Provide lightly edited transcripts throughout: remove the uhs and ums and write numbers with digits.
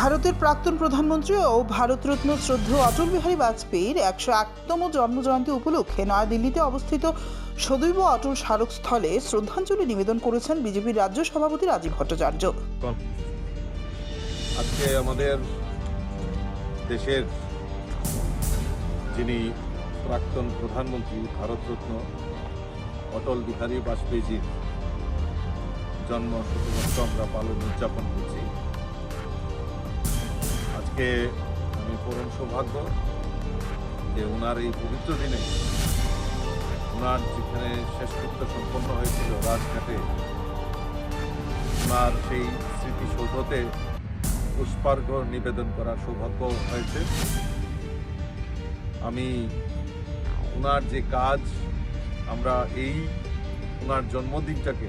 ভারতের প্রাক্তন প্রধানমন্ত্রী ও ভারতরত্ন শ্রদ্ধেয় অটল বিহারী বাজপেয়ীর 101তম জন্মজয়ন্তী উপলক্ষে নয়াদিল্লিতে অবস্থিত সদৈব অটল স্মারক স্থলে শ্রদ্ধাঞ্জলি নিবেদন করেছেন বিজেপির রাজ্য সভাপতি রাজীব ভট্টাচার্য। আজকে আমাদের দেশের যিনি প্রাক্তন প্রধানমন্ত্রী ভারতরত্ন অটল বিহারী বাজপেয়ীজির জন্ম শতবর্ষ আমরা উদযাপন করছি। আজকে আমি পরম সৌভাগ্য যে ওনার এই পবিত্র দিনে ওনার যেখানে শেষকৃত্য সম্পন্ন হয়েছিল রাজঘাটে, ওনার সেই স্মৃতিসৌধতে পুষ্পার্ঘ নিবেদন করার সৌভাগ্য হয়েছে। আমি ওনার যে কাজ, আমরা এই ওনার জন্মদিনটাকে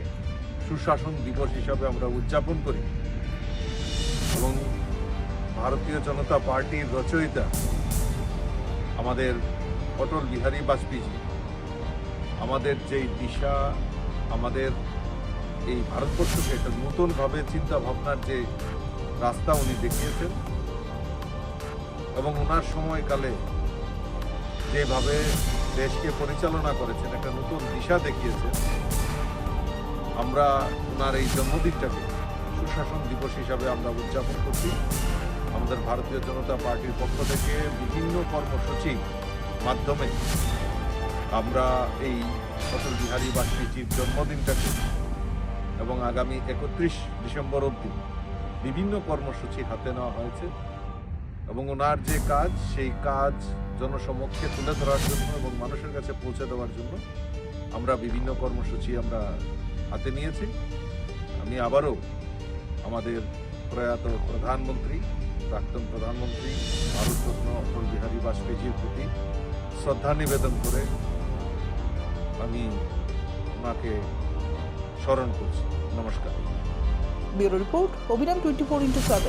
সুশাসন দিবস হিসাবে আমরা উদযাপন করি এবং ভারতীয় জনতা পার্টির রচয়িতা আমাদের অটল বিহারী বাজপেয়ীজি আমাদের যেই দিশা, আমাদের এই ভারতবর্ষকে একটা নতুনভাবে চিন্তা ভাবনার যে রাস্তা উনি দেখিয়েছেন এবং ওনার সময়কালে যেভাবে দেশকে পরিচালনা করেছেন, একটা নতুন দিশা দেখিয়েছেন। আমরা ওনার এই জন্মদিনটাকে সুশাসন দিবস হিসাবে আমরা উদযাপন করছি। আমাদের ভারতীয় জনতা পার্টির পক্ষ থেকে বিভিন্ন কর্মসূচির মাধ্যমে আমরা এই অটল বিহারী বাজপেয়ীজির জন্মদিনটাকে এবং আগামী 31 ডিসেম্বর অবধি বিভিন্ন কর্মসূচি হাতে নেওয়া হয়েছে এবং ওনার যে কাজ, সেই কাজ জনসমক্ষে তুলে ধরার জন্য এবং মানুষের কাছে পৌঁছে দেওয়ার জন্য আমরা বিভিন্ন কর্মসূচি আমরা হাতে নিয়েছি। আমি আবারও আমাদের প্রয়াত প্রধানমন্ত্রী, প্রাক্তন প্রধানমন্ত্রী ভারতরত্ন অটল বিহারী বাজপেয়ীজির প্রতি শ্রদ্ধা নিবেদন করে আমি ওনাকে স্মরণ করছি। নমস্কার। ব্যুরো রিপোর্ট, অভিরাম 24x7।